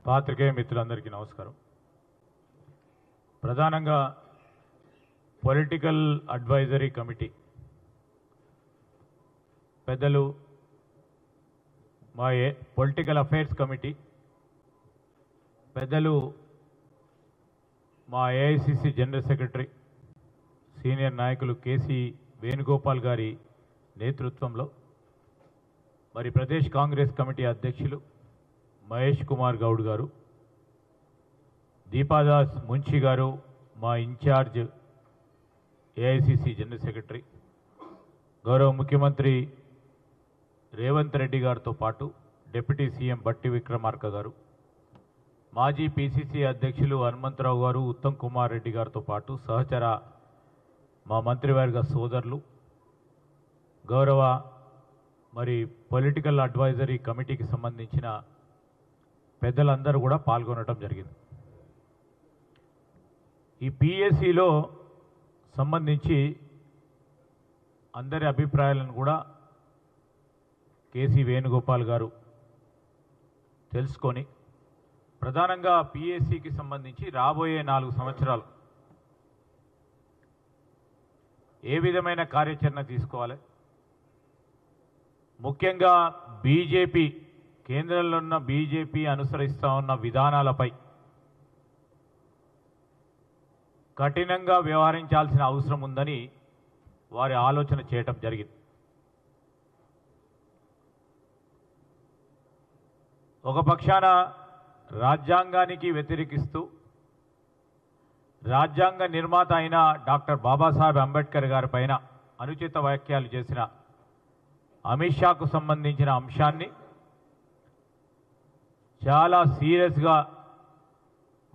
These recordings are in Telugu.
పాత్రికేయ మిత్రులందరికీ నమస్కారం. ప్రధానంగా పొలిటికల్ అడ్వైజరీ కమిటీ పెద్దలు మా పొలిటికల్ అఫైర్స్ కమిటీ పెద్దలు మా ఏఐసిసి జనరల్ సెక్రటరీ సీనియర్ నాయకులు కేసీ వేణుగోపాల్ గారి నేతృత్వంలో మరి ప్రదేశ్ కాంగ్రెస్ కమిటీ అధ్యక్షులు మహేష్ కుమార్ గౌడ్ గారు, దీపాదాస్ మున్షి గారు మా ఇన్ఛార్జ్ ఏఐసిసి జనరల్ సెక్రటరీ, గౌరవ ముఖ్యమంత్రి రేవంత్ రెడ్డి గారితో పాటు డిప్యూటీ సీఎం బట్టి విక్రమార్క గారు, మాజీ పిసిసి అధ్యక్షులు హనుమంతరావు గారు, ఉత్తమ్ కుమార్ రెడ్డి గారితో పాటు సహచర మా మంత్రివర్గ సోదరులు, గౌరవ మరి పొలిటికల్ అడ్వైజరీ కమిటీకి సంబంధించిన పెద్దలందరూ కూడా పాల్గొనడం జరిగింది. ఈ పిఎస్సిలో సంబంధించి అందరి అభిప్రాయాలను కూడా కేసీ వేణుగోపాల్ గారు తెలుసుకొని ప్రధానంగా పిఎస్సికి సంబంధించి రాబోయే 4 సంవత్సరాలు ఏ విధమైన కార్యాచరణ తీసుకోవాలి, ముఖ్యంగా బీజేపీ కేంద్రంలో ఉన్న బీజేపీ అనుసరిస్తూ ఉన్న విధానాలపై కఠినంగా వ్యవహరించాల్సిన అవసరం ఉందని వారి ఆలోచన చేయటం జరిగింది. ఒక పక్షాన రాజ్యాంగానికి వ్యతిరేకిస్తూ రాజ్యాంగ నిర్మాత అయిన డాక్టర్ బాబాసాహెబ్ అంబేద్కర్ గారి పైన అనుచిత వ్యాఖ్యలు చేసిన అమిత్ షాకు సంబంధించిన అంశాన్ని చాలా సీరియస్గా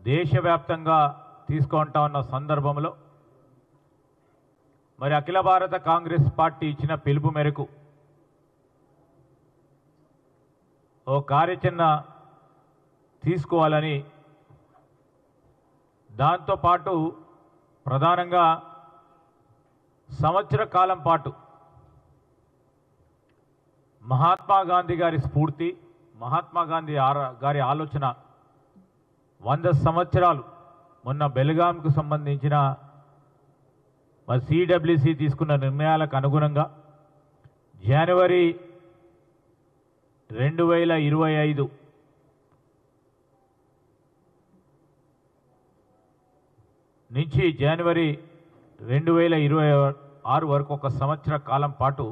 దేశవ్యాప్తంగా తీసుకుంటా ఉన్న సందర్భంలో మరి అఖిల భారత కాంగ్రెస్ పార్టీ ఇచ్చిన పిలుపు మేరకు ఓ కార్యాచరణ తీసుకోవాలని, దాంతోపాటు ప్రధానంగా సంవత్సర కాలం పాటు మహాత్మా గాంధీ గారి స్ఫూర్తి, మహాత్మా గాంధీ గారి ఆలోచన 100 సంవత్సరాలు మొన్న బెల్గాంకు సంబంధించిన మరి సిడబ్ల్యూసి తీసుకున్న నిర్ణయాలకు అనుగుణంగా జనవరి 2025 నుంచి జనవరి 2026 వరకు ఒక సంవత్సర కాలం పాటు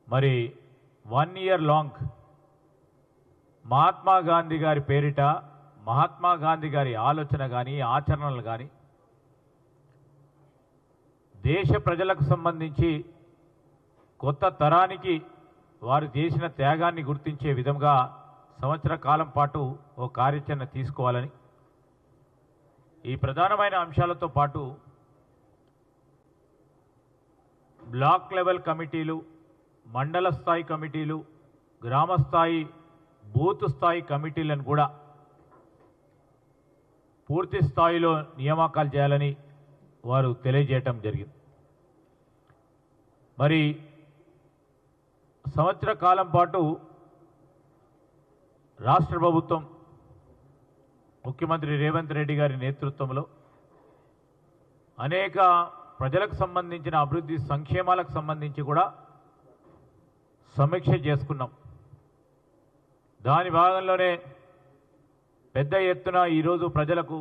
మరి 1 ఇయర్ లాంగ్ మహాత్మా గాంధీ గారి పేరిట మహాత్మా గాంధీ గారి ఆలోచన కానీ ఆచరణలు కానీ దేశ ప్రజలకు సంబంధించి కొత్త తరానికి వారు చేసిన త్యాగాన్ని గుర్తించే విధంగా సంవత్సర కాలం పాటు ఓ కార్యాచరణ తీసుకోవాలని, ఈ ప్రధానమైన అంశాలతో పాటు బ్లాక్ లెవెల్ కమిటీలు, మండల స్థాయి కమిటీలు, గ్రామ స్థాయి బూత్ స్థాయి కమిటీలను కూడా పూర్తి స్థాయిలో నియామకాలు చేయాలని వారు తెలియజేయటం జరిగింది. మరి సంవత్సర కాలం పాటు రాష్ట్ర ప్రభుత్వం ముఖ్యమంత్రి రేవంత్ రెడ్డి గారి నేతృత్వంలో అనేక ప్రజలకు సంబంధించిన అభివృద్ధి సంక్షేమాలకు సంబంధించి కూడా సమీక్ష చేసుకున్నాం. దాని భాగంలోనే పెద్ద ఎత్తున ఈరోజు ప్రజలకు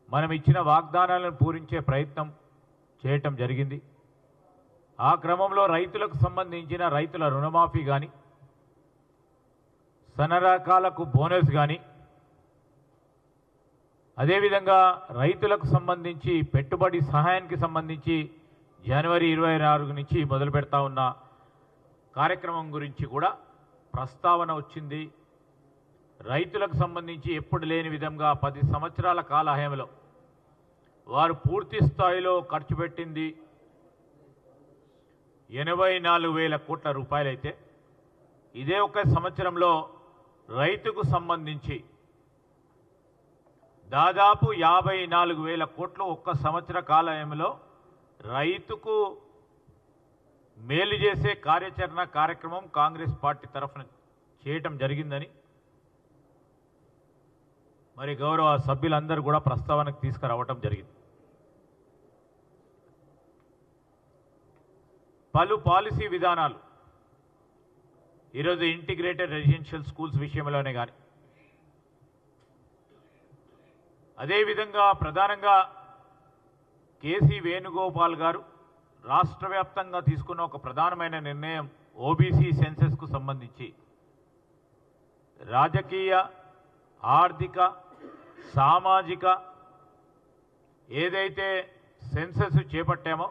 మనం ఇచ్చిన వాగ్దానాలను పూరించే ప్రయత్నం చేయటం జరిగింది. ఆ క్రమంలో రైతులకు సంబంధించిన రైతుల రుణమాఫీ కానీ, సన్న రకాలకు బోనస్ కానీ, అదేవిధంగా రైతులకు సంబంధించి పెట్టుబడి సహాయానికి సంబంధించి జనవరి 26 నుంచి మొదలు పెడతా ఉన్న కార్యక్రమం గురించి కూడా ప్రస్తావన వచ్చింది. రైతులకు సంబంధించి ఎప్పుడు లేని విధంగా 10 సంవత్సరాల కాలహయంలో వారు పూర్తి స్థాయిలో ఖర్చు పెట్టింది 84,000 కోట్ల రూపాయలైతే, ఇదే ఒక సంవత్సరంలో రైతుకు సంబంధించి దాదాపు 54,000 కోట్లు ఒక్క సంవత్సర కాలంలో రైతుకు మేలు చేసే కార్యాచరణ కార్యక్రమం కాంగ్రెస్ పార్టీ తరఫున చేయటం జరిగిందని మరి గౌరవ సభ్యులందరూ కూడా ప్రస్తావనకు తీసుకురావటం జరిగింది. పలు పాలసీ విధానాలు ఈరోజు ఇంటిగ్రేటెడ్ రెసిడెన్షియల్ స్కూల్స్ విషయంలోనే కానీ, అదేవిధంగా ప్రధానంగా కేసీ వేణుగోపాల్ గారు రాష్ట్ర వ్యాప్తంగా తీసుకున్న ఒక ప్రధానమైన నిర్ణయం ఓబీసీ సెన్సెస్కు సంబంధించి రాజకీయ, ఆర్థిక, సామాజిక ఏదైతే సెన్సెస్ చేపట్టామో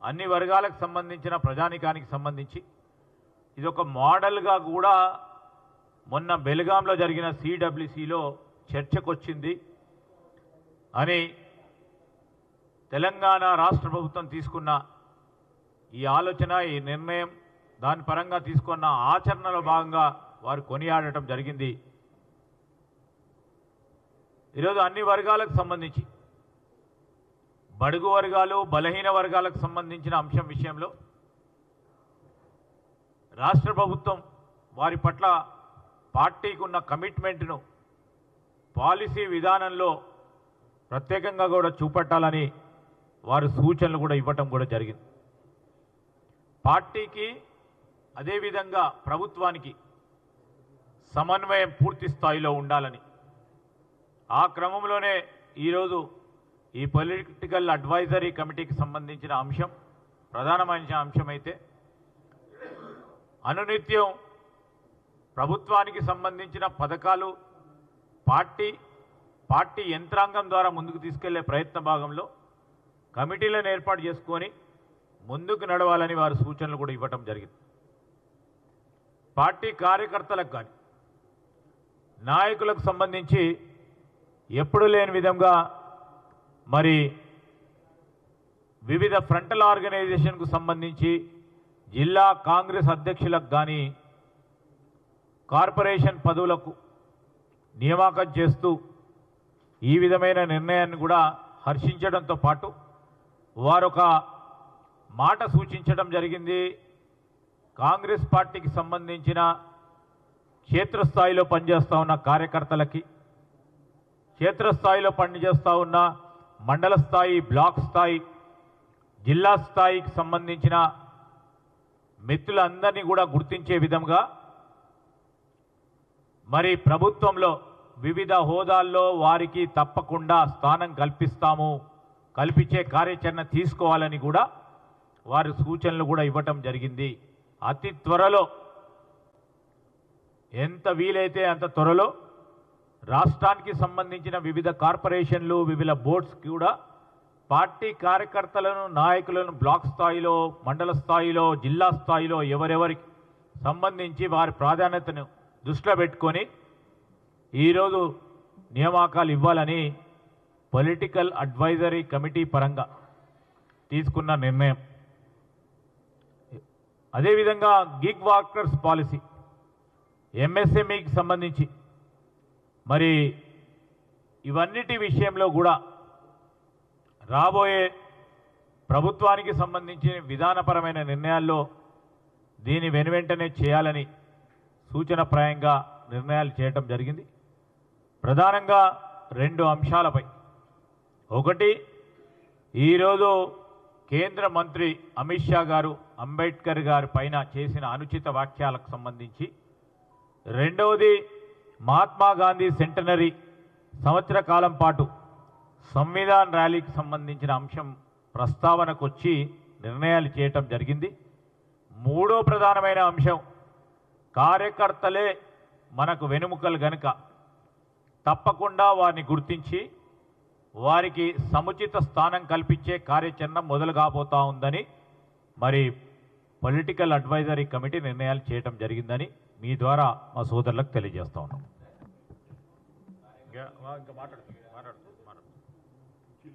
అన్ని వర్గాలకు సంబంధించిన ప్రజానికానికి సంబంధించి ఇదొక మోడల్గా కూడా మొన్న బెల్గాంలో జరిగిన సిడబ్ల్యూసిలో చర్చకొచ్చింది అని తెలంగాణ రాష్ట్ర ప్రభుత్వం తీసుకున్న ఈ ఆలోచన, ఈ నిర్ణయం, దాని పరంగా తీసుకున్న ఆచరణలో భాగంగా వారు కొనియాడటం జరిగింది. ఈరోజు అన్ని వర్గాలకు సంబంధించి బడుగు వర్గాలు, బలహీన వర్గాలకు సంబంధించిన అంశం విషయంలో రాష్ట్ర ప్రభుత్వం వారి పట్ల పార్టీకి ఉన్న కమిట్మెంట్ను పాలసీ విధానంలో ప్రత్యేకంగా కూడా చూపెట్టాలని వారు సూచనలు కూడా ఇవ్వటం కూడా జరిగింది. పార్టీకి అదేవిధంగా ప్రభుత్వానికి సమన్వయం పూర్తి స్థాయిలో ఉండాలని, ఆ క్రమంలోనే ఈరోజు ఈ పొలిటికల్ అడ్వైజరీ కమిటీకి సంబంధించిన అంశం ప్రధానమైన అంశమైతే అనునిత్యం ప్రభుత్వానికి సంబంధించిన పథకాలు పార్టీ యంత్రాంగం ద్వారా ముందుకు తీసుకెళ్లే ప్రయత్న భాగంలో కమిటీలను ఏర్పాటు చేసుకొని ముందుకు నడవాలని వారు సూచనలు కూడా ఇవ్వటం జరిగింది. పార్టీ కార్యకర్తలకు కానీ నాయకులకు సంబంధించి ఎప్పుడు లేని విధంగా మరి వివిధ ఫ్రంటల్ ఆర్గనైజేషన్కు సంబంధించి జిల్లా కాంగ్రెస్ అధ్యక్షులకు కానీ కార్పొరేషన్ పదవులకు నియామకం చేస్తూ ఈ విధమైన నిర్ణయాన్ని కూడా హర్షించడంతో పాటు వారొక మాట సూచించడం జరిగింది. కాంగ్రెస్ పార్టీకి సంబంధించిన క్షేత్రస్థాయిలో పనిచేస్తూ ఉన్న కార్యకర్తలకి, క్షేత్రస్థాయిలో పనిచేస్తూ ఉన్న మండల స్థాయి, బ్లాక్ స్థాయి, జిల్లా స్థాయికి సంబంధించిన మిత్రులందరినీ కూడా గుర్తించే విధంగా మరి ప్రభుత్వంలో వివిధ హోదాల్లో వారికి తప్పకుండా స్థానం కల్పించే కార్యాచరణ తీసుకోవాలని కూడా వారి సూచనలు కూడా ఇవ్వటం జరిగింది. అతి త్వరలో, ఎంత వీలైతే అంత త్వరలో రాష్ట్రానికి సంబంధించిన వివిధ కార్పొరేషన్లు, వివిధ బోర్డ్స్ కూడా పార్టీ కార్యకర్తలను, నాయకులను బ్లాక్ స్థాయిలో, మండల స్థాయిలో, జిల్లా స్థాయిలో ఎవరెవరికి సంబంధించి వారి ప్రాధాన్యతను దృష్టిలో పెట్టుకొని ఈరోజు నియామకాలు ఇవ్వాలని పొలిటికల్ అడ్వైజరీ కమిటీ పరంగా తీసుకున్న నిర్ణయం. అదేవిధంగా గిగ్ వర్కర్స్ పాలసీ, ఎంఎస్ఎంఈకి సంబంధించి మరి ఇవన్నిటి విషయంలో కూడా రాబోయే ప్రభుత్వానికి సంబంధించిన విధానపరమైన నిర్ణయాల్లో దీని వెనువెంటనే చేయాలని సూచనప్రాయంగా నిర్ణయాలు చేయటం జరిగింది. ప్రధానంగా 2 అంశాలపై. ఒకటి, ఈరోజు కేంద్ర మంత్రి అమిత్ షా గారు అంబేద్కర్ గారి పైన చేసిన అనుచిత వ్యాఖ్యలకు సంబంధించి, రెండవది మహాత్మా గాంధీ సెంటనరీ సంవత్సర కాలం పాటు సంవిధాన్ ర్యాలీకి సంబంధించిన అంశం ప్రస్తావనకు వచ్చి నిర్ణయాలు చేయటం జరిగింది. మూడో ప్రధానమైన అంశం, కార్యకర్తలే మనకు వెనుముకలు గనుక తప్పకుండా వారిని గుర్తించి వారికి సముచిత స్థానం కల్పించే కార్యాచరణ మొదలు కాబోతా ఉందని మరి పొలిటికల్ అడ్వైజరీ కమిటీ నిర్ణయాలు చేయటం జరిగిందని మీ ద్వారా మా సోదరులకు తెలియజేస్తా ఉన్నాం. ఇంకా మాట్లాడుతున్నాం.